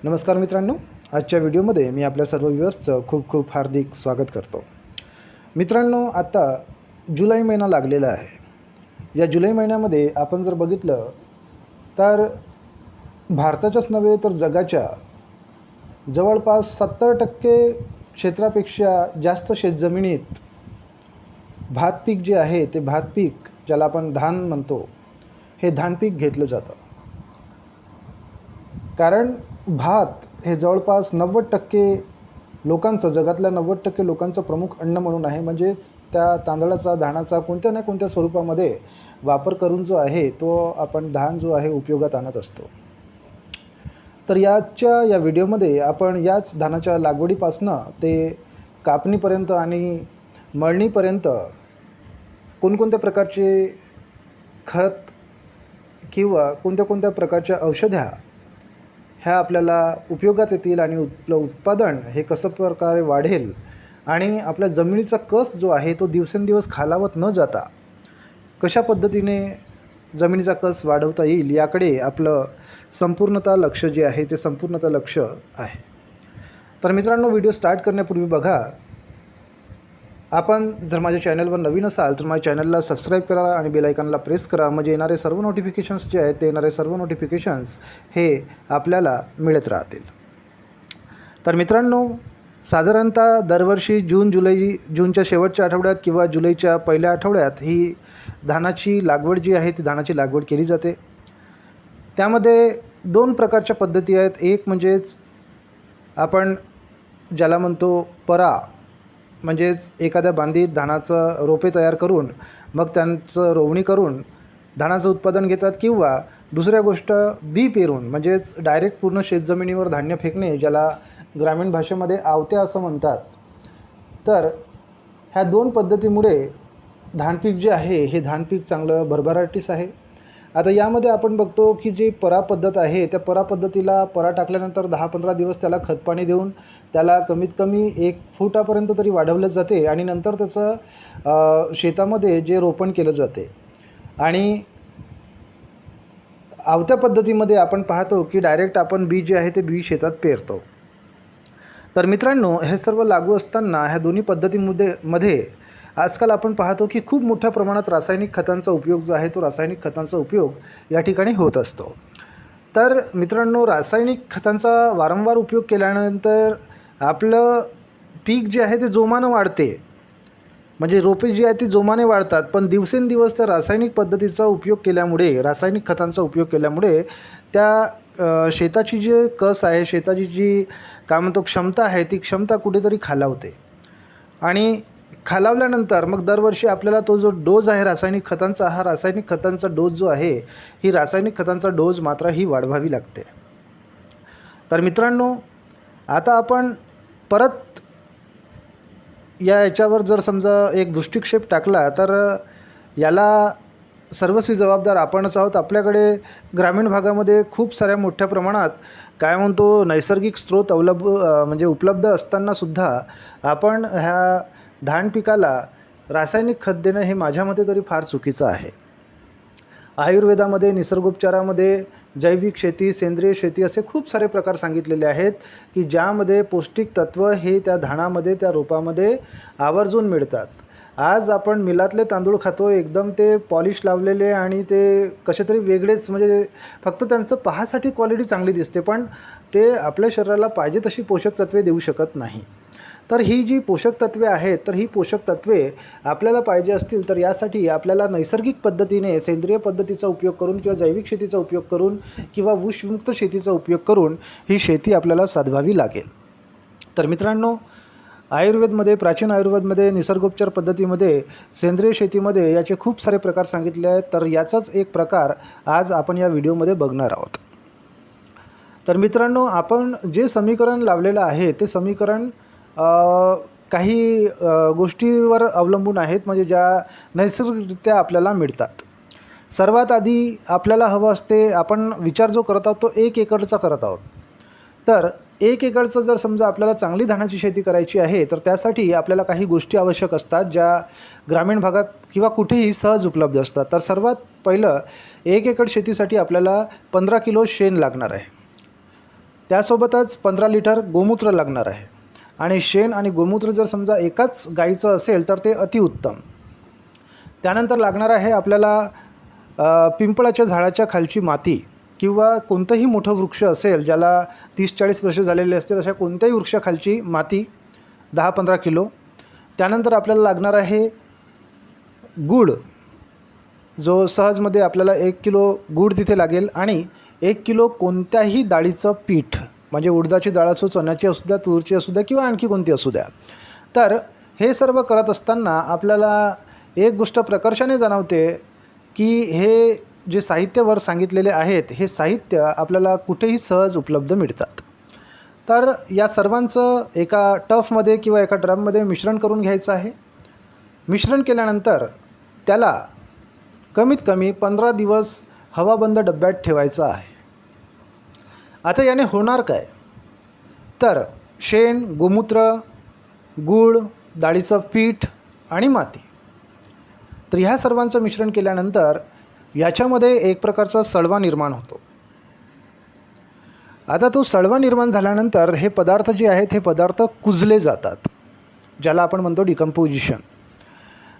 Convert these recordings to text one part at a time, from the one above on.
नमस्कार मित्रांनो, आजच्या व्हिडिओमध्ये मी आपल्या सर्व व्ह्यूअर्सचं खूप खूप हार्दिक स्वागत करतो। मित्रांनो, आता जुलै महिना लागलेला आहे। या जुलै महिन्यामध्ये आपण जर बघितलं तर भारताच्याच नव्हे तर जगाच्या जवळपास 70% क्षेत्रापेक्षा जास्त शेतजमिनीत भात पीक जे आहे ते भात पीक, ज्याला आपण धान म्हणतो, हे धान पीक घेतलं जातं। कारण भात हे जवळपास 90% लोकांचं, जगातल्या 90% लोकांचं प्रमुख अन्न म्हणून आहे। म्हणजेच त्या तांदळाचा, धानाचा कोणत्या ना कोणत्या स्वरूपामध्ये वापर करून जो आहे तो आपण धान जो आहे उपयोगात आणत असतो। तर या व्हिडिओमध्ये आपण याच धानाच्या लागवडीपासनं ते कापणीपर्यंत आणि मळणीपर्यंत कोणकोणत्या प्रकारचे खत किंवा कोणत्या प्रकारच्या औषध्या ह्या आपल्याला उपयोगात येतील आणि आपलं उत्पादन हे कसं प्रकारे वाढेल आणि आपल्या जमिनीचा कस जो आहे तो दिवसेंदिवस खालावत न जाता कशा पद्धतीने जमिनीचा कस वाढवता येईल याकडे आपलं संपूर्णतः लक्ष जे आहे ते संपूर्णतः लक्ष आहे। तर मित्रांनो, व्हिडिओ स्टार्ट करण्यापूर्वी बघा, आपण जर माझ्या चॅनलवर नवीन असाल तर माझ्या चॅनलला सबस्क्राईब करा आणि बेल आयकॉनला प्रेस करा, म्हणजे येणारे सर्व नोटिफिकेशन्स जे आहेत ते येणारे सर्व नोटिफिकेशन्स हे आपल्याला मिळत राहतील। तर मित्रांनो, साधारणतः दरवर्षी जूनच्या शेवटच्या आठवड्यात किंवा जुलैच्या पहिल्या आठवड्यात ही धानाची लागवड जी आहे ती धानाची लागवड केली जाते। त्यामध्ये दोन प्रकारच्या पद्धती आहेत। एक म्हणजेच आपण ज्याला म्हणतो परा, म्हणजेच एखाद्या बांधीत धानाचं रोपे तयार करून मग त्यांचं रोवणी करून धानाचं उत्पादन घेतात, किंवा दुसऱ्या गोष्ट बी पेरून, म्हणजेच डायरेक्ट पूर्ण शेतजमिनीवर धान्य फेकणे, ज्याला ग्रामीण भाषेमध्ये आवत्या असं म्हणतात। तर ह्या दोन पद्धतीमुळे धानपीक जे आहे हे धानपीक चांगलं भरभराटीस आहे। आता यामध्ये आपण बघतो की जी परा पद्धत आहे त्या परा पद्धतीला परा टाकल्यानंतर 10-15 दिवस त्याला खतपाणी देऊन त्याला कमीत कमी 1 फुटापर्यंत तरी वाढवलं जाते आणि नंतर त्याचं शेतामध्ये जे रोपण केलं जाते। आणि आवत्या पद्धतीमध्ये आपण पाहतो की डायरेक्ट आपण बी जे आहे ते बी शेतात पेरतो। तर मित्रांनो, हे सर्व लागू असताना ह्या दोन्ही पद्धतीमध्ये आजकाल आपण पाहतो की खूप मोठ्या प्रमाणात रासायनिक खतांचा उपयोग जो आहे तो रासायनिक खतांचा उपयोग या ठिकाणी होत असतो। तर मित्रांनो, रासायनिक खतांचा वारंवार उपयोग केल्यानंतर आपलं पीक जे आहे ते जोमानं वाढते, म्हणजे रोपे जी आहेत ती जोमाने वाढतात, पण दिवसेंदिवस त्या रासायनिक पद्धतीचा उपयोग केल्यामुळे, रासायनिक खतांचा उपयोग केल्यामुळे त्या शेताची जी कस आहे, शेताची जी काय म्हणतो क्षमता आहे, ती क्षमता कुठेतरी खालावते। आणि खालावल्यानंतर मग दरवर्षी आपल्याला तो जो डोज आहे रासायनिक खतांचा, हा रासायनिक खतांचा डोज जो आहे, ही रासायनिक खतांचा डोज मात्र ही वाढवावी लागते। तर मित्रांनो, आता आपण परत याच्यावर जर समजा एक दृष्टिक्षेप टाकला तर याला सर्वस्वी जबाबदार आपणच आहोत। आपल्याकडे ग्रामीण भागामध्ये खूप साऱ्या मोठ्या प्रमाणात काय म्हणतो नैसर्गिक स्रोत उपलब्ध असतानासुद्धा आपण ह्या धान पिकाला रासायनिक खत देणं हे माझ्या मते तरी फार चुकीचं आहे। आयुर्वेदामध्ये, निसर्गोपचारामध्ये जैविक शेती, सेंद्रिय शेती असे खूप सारे प्रकार सांगितलेले आहेत की ज्यामध्ये पौष्टिक तत्व हे त्या धानामध्ये, त्या रोपामध्ये आवर्जून मिळतात। आज आपण मिलातले तांदूळ खातो, एकदम ते पॉलिश लावलेले आणि ते कसे तरी वेगळेच, म्हणजे फक्त त्यांचं पाहासाठी क्वालिटी चांगली दिसते, पण ते आपल्या शरीराला पाहिजे तशी पोषक तत्वे देऊ शकत नाही। तर ही जी पोषक तत्वे आहेत, तर ही पोषक तत्वे आपल्याला पाहिजे असतील तर यासाठी आपल्याला नैसर्गिक पद्धतीने सेंद्रिय पद्धतीचा उपयोग करून किंवा जैविक शेतीचा उपयोग करून किंवा विषमुक्त शेतीचा उपयोग करून ही शेती आपल्याला साधवावी लागेल। तर मित्रांनो, आयुर्वेदमध्ये, प्राचीन आयुर्वेदमध्ये, निसर्गोपचार पद्धतीमध्ये, सेंद्रिय शेतीमध्ये याचे खूप सारे प्रकार सांगितले आहेत। तर याचाच एक प्रकार आज आपण या व्हिडिओमध्ये बघणार आहोत। तर मित्रांनो, आपण जे समीकरण लावलेलं आहे ते समीकरण काही गोष्टीवर अवलंबून आहेत, म्हणजे ज्या नैसर्गिकरित्या आपल्याला मिळतात। सर्वात आधी आपल्याला हवं असते, आपण विचार जो करत आहोत तो 1 एकरचा करत आहोत। तर 1 एकरचं जर समजा आपल्याला चांगली धानाची शेती करायची आहे तर त्यासाठी आपल्याला काही गोष्टी आवश्यक असतात ज्या ग्रामीण भागात किंवा कुठेही सहज उपलब्ध असतात। तर सर्वात पहिलं 1 एकर शेतीसाठी आपल्याला 15 किलो शेण लागणार आहे। त्यासोबतच 15 लिटर गोमूत्र लागणार आहे. आणि शेण आणि गोमूत्र जर समजा एकाच गाईचं असेल तर ते अतिउत्तम. त्यानंतर लागणार आहे आपल्याला पिंपळाच्या झाडाच्या खालची माती किंवा कोणतंही मोठं वृक्ष असेल ज्याला 30-40 वर्ष झालेले असतील अशा कोणत्याही वृक्षाखालची माती 10-15 किलो. त्यानंतर आपल्याला लागणार आहे गूळ, जो सहजमध्ये आपल्याला 1 किलो गूळ तिथे लागेल. आणि 1 किलो कोणत्याही डाळीचं पीठ, म्हणजे उडदाची डाळ असो, चण्याची असू द्या, तूरची असू द्या किंवा आणखी कोणती असू द्या. तर हे सर्व करत असताना आपल्याला एक गोष्ट प्रकर्षाने जाणवते की हे जे साहित्य वर सांगितलेले आहेत हे साहित्य आपल्याला कुठेही सहज उपलब्ध मिळतात. तर या सर्वांचं एका टफमध्ये किंवा एका ड्रममध्ये मिश्रण करून घ्यायचं आहे. मिश्रण केल्यानंतर त्याला कमीत कमी 15 दिवस हवाबंद डब्यात ठेवायचं आहे. आता याने होणार काय, तर शेण, गोमूत्र, गूळ, डाळीचं पीठ आणि माती, तर ह्या सर्वांचं मिश्रण केल्यानंतर याच्यामध्ये एक प्रकारचा सडवा निर्माण होतो. आता तो सडवा निर्माण झाल्यानंतर हे पदार्थ जे आहेत हे पदार्थ कुजले जातात, ज्याला आपण म्हणतो डिकम्पोजिशन.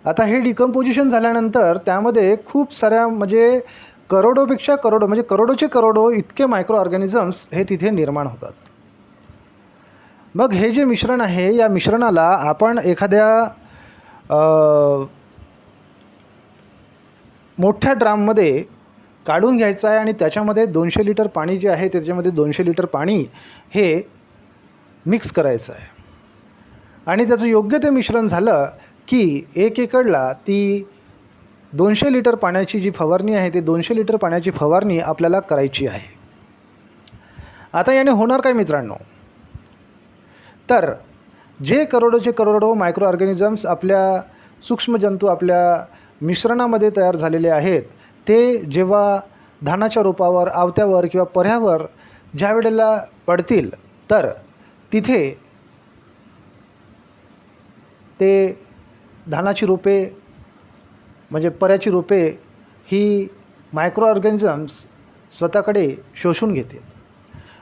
आता हे डिकम्पोजिशन झाल्यानंतर त्यामध्ये खूप साऱ्या म्हणजे करोडोपेक्षा करोडो म्हणजे करोडोचे करोडो इतके मायक्रो ऑर्गॅनिझम्स हे तिथे निर्माण होतात. मग हे जे मिश्रण आहे या मिश्रणाला आपण एखाद्या मोठ्या ड्राममध्ये काढून घ्यायचं आहे आणि त्याच्यामध्ये 200 लिटर पाणी जे आहे त्याच्यामध्ये 200 लिटर पाणी हे मिक्स करायचं आहे. आणि त्याचं योग्य ते मिश्रण झालं की 1 एकरला ती 200 लिटर पाण्याची जी फवारणी आहे ते 200 लिटर पाण्याची फवारणी आपल्याला करायची आहे. आता याने होणार काय मित्रांनो, तर जे करोडोचे करोडो मायक्रो ऑर्गॅनिझम्स आपल्या सूक्ष्मजंतू आपल्या मिश्रणामध्ये तयार झालेले आहेत ते जेव्हा धानाच्या रोपावर, आवत्यावर किंवा पर्यावर ज्या वेळेला पडतील तर तिथे ते धानाची रोपे म्हणजे पर्याची रोपे ही मायक्रो ऑर्गॅनिझम्स स्वतःकडे शोषून घेतील.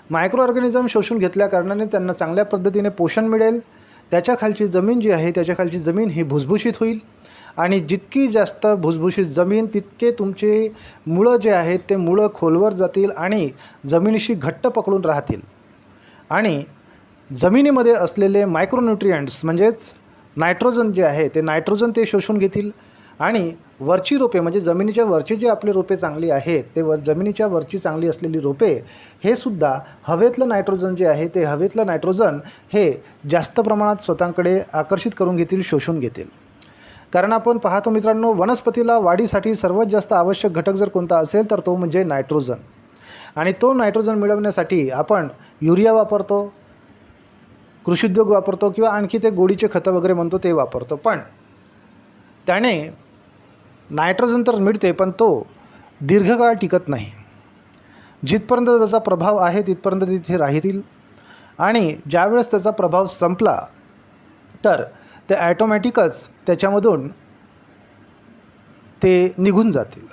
मायक्रो ऑर्गॅनिझम शोषून घेतल्या कारणाने त्यांना चांगल्या पद्धतीने पोषण मिळेल. त्याच्या खालची जमीन जी आहे त्याच्या खालची जमीन ही भुसभुशीत होईल आणि जितकी जास्त भुसभुशीत जमीन तितके तुमचे मुळं जे आहेत ते मुळं खोलवर जातील आणि जमिनीशी घट्ट पकडून राहतील आणि जमिनीमध्ये असलेले मायक्रोन्यूट्रियंट्स म्हणजेच नायट्रोजन जे आहे ते नायट्रोजन ते शोषून घेतील आणि वरची रोपे म्हणजे जमिनीच्या वरचे जे आपले रोपे चांगली आहेत ते जमिनीच्या वरची चांगली असलेली रोपे हे सुद्धा हवेतलं नायट्रोजन जे आहे ते हवेतलं नायट्रोजन हे जास्त प्रमाणात स्वतःकडे आकर्षित करून घेतील, शोषून घेतील. कारण आपण पाहतो मित्रांनो, वनस्पतीला वाढीसाठी सर्वात जास्त आवश्यक घटक जर कोणता असेल तर तो म्हणजे नायट्रोजन. आणि तो नायट्रोजन मिळवण्यासाठी आपण युरिया वापरतो, कृषीउद्योग वापरतो किंवा आणखी ते गोडीचे खतं वगैरे म्हणतो ते वापरतो. पण त्याने नायट्रोजन तर मिळते पण तो दीर्घकाळ टिकत नाही. जिथपर्यंत त्याचा प्रभाव आहे तिथपर्यंत तिथे राहतील आणि ज्यावेळेस त्याचा प्रभाव संपला तर ते ॲटोमॅटिकच त्याच्यामधून ते निघून जातील.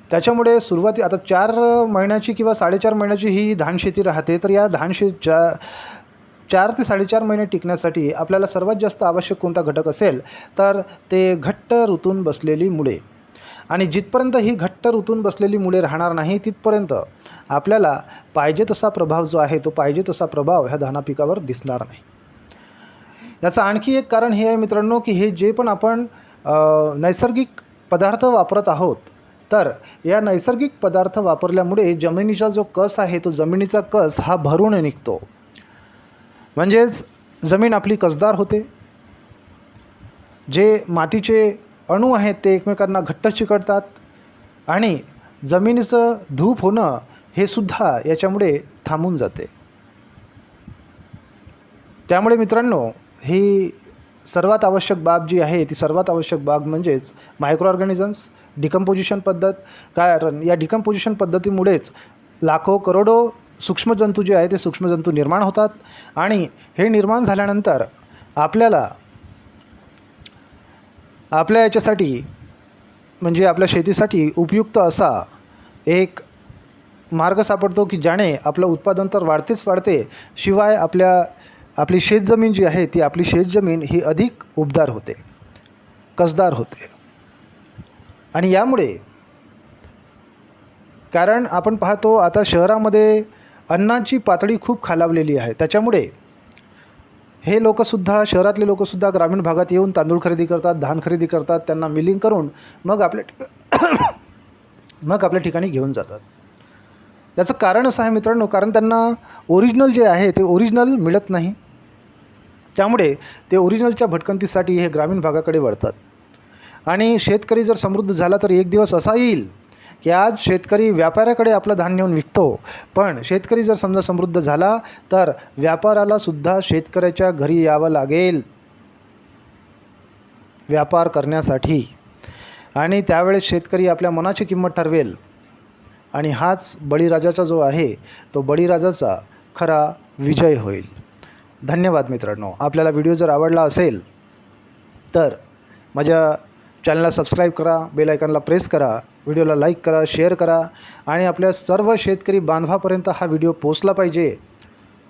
त्याच्यामुळे सुरुवाती आता 4 महिन्याची किंवा 4.5 महिन्याची ही धानशेती राहते. तर या 4 ते 4.5 महिने टिकण्यासाठी आपल्याला सर्वात जास्त आवश्यक कोणता घटक असेल तर ते घट्ट रुतून बसलेली मुळे. आणि जिथपर्यंत ही घट्ट रुतून बसलेली मुळे राहणार नाही तिथपर्यंत आपल्याला पाहिजे तसा प्रभाव जो आहे तो पाहिजे तसा प्रभाव ह्या धाना पिकावर दिसणार नाही. याचं आणखी एक कारण हे आहे मित्रांनो की हे जे पण आपण नैसर्गिक पदार्थ वापरत आहोत तर या नैसर्गिक पदार्थ वापरल्यामुळे जमिनीचा जो कस आहे तो जमिनीचा कस हा भरून निघतो. म्हणजेच जमीन आपली कसदार होते. जे मातीचे अणू आहेत ते एकमेकांना घट्ट चिकटतात आणि जमिनीचं धूप होणं हे सुद्धा याच्यामुळे थांबून जाते. त्यामुळे मित्रांनो ही सर्वात आवश्यक बाब जी आहे ती सर्वात आवश्यक बाब म्हणजेच मायक्रो ऑर्गॅनिझम्स डिकम्पोजिशन पद्धत. कारण या डिकम्पोजिशन पद्धतीमुळेच लाखो करोडो सूक्ष्मजंतू जे आहे ते सूक्ष्मजंतू निर्माण होतात आणि हे निर्माण झाल्यानंतर आपल्याला आपल्या याच्यासाठी म्हणजे आपल्या शेतीसाठी उपयुक्त असा एक मार्ग सापडतो की ज्याने आपलं उत्पादन तर वाढतेच वाढते, शिवाय आपली शेतजमीन जी आहे ती आपली शेतजमीन ही अधिक उबदार होते, कसदार होते. आणि यामुळे कारण आपण पाहतो आता शहरामध्ये अन्नाची पातळी खूप खालावलेली आहे. त्याच्यामुळे हे लोकंसुद्धा, शहरातले लोकंसुद्धा ग्रामीण भागात येऊन तांदूळ खरेदी करतात, धान खरेदी करतात, त्यांना मिलिंग करून मग आपल्या ठिकाणी घेऊन जातात. त्याचं कारण असं आहे मित्रांनो, कारण त्यांना ओरिजिनल जे आहे ते ओरिजिनल मिळत नाही. त्यामुळे ते ओरिजिनलच्या भटकंतीसाठी हे ग्रामीण भागाकडे वळतात. आणि शेतकरी जर समृद्ध झाला तर एक दिवस असा येईल की आज शेतकरी व्यापाऱ्याकडे आपलं धान्य नेऊन विकतो, पण शेतकरी जर समजा समृद्ध झाला तर व्यापारालासुद्धा शेतकऱ्याच्या घरी यावं लागेल व्यापार करण्यासाठी. आणि त्यावेळेस शेतकरी आपल्या मनाची किंमत ठरवेल. आणि हाच बळीराजाचा जो आहे तो बळीराजाचा खरा विजय होईल. धन्यवाद मित्रांनो. आपल्याला व्हिडिओ जर आवडला असेल तर माझ्या चॅनलला सबस्क्राईब करा, बेल आयकॉनला प्रेस करा, व्हिडिओला लाईक करा, शेअर करा आणि आपल्या सर्व शेतकरी बांधवापर्यंत हा व्हिडिओ पोचला पाहिजे.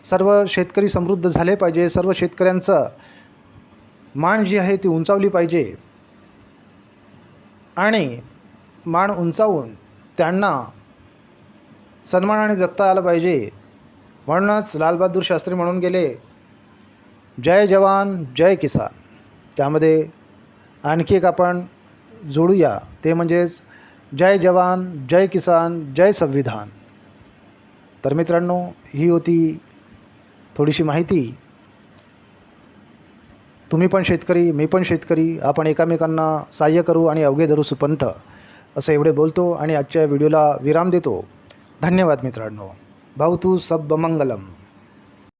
सर्व शेतकरी समृद्ध झाले पाहिजे, सर्व शेतकऱ्यांचं मान जी आहे ती उंचावली पाहिजे. आणि मान उंचावून त्यांना सन्मानाने जगता आलं पाहिजे. म्हणूनच लालबहादूर शास्त्री म्हणून गेले, जय जवान जय किसान. त्यामध्ये आणखी एक आपण जोडूया, ते म्हणजेच जय जवान जय किसान जय संविधान. तर मित्रांनो, ही होती थोडीशी माहिती. तुम्ही पण शेतकरी, मी पण शेतकरी, आपण एकमेकांना सहाय्य करू आणि अवघे धरू सुपंथ, असं एवढे बोलतो आणि आजच्या व्हिडिओला विराम देतो. धन्यवाद मित्रांनो. भवतु सब मंगलम.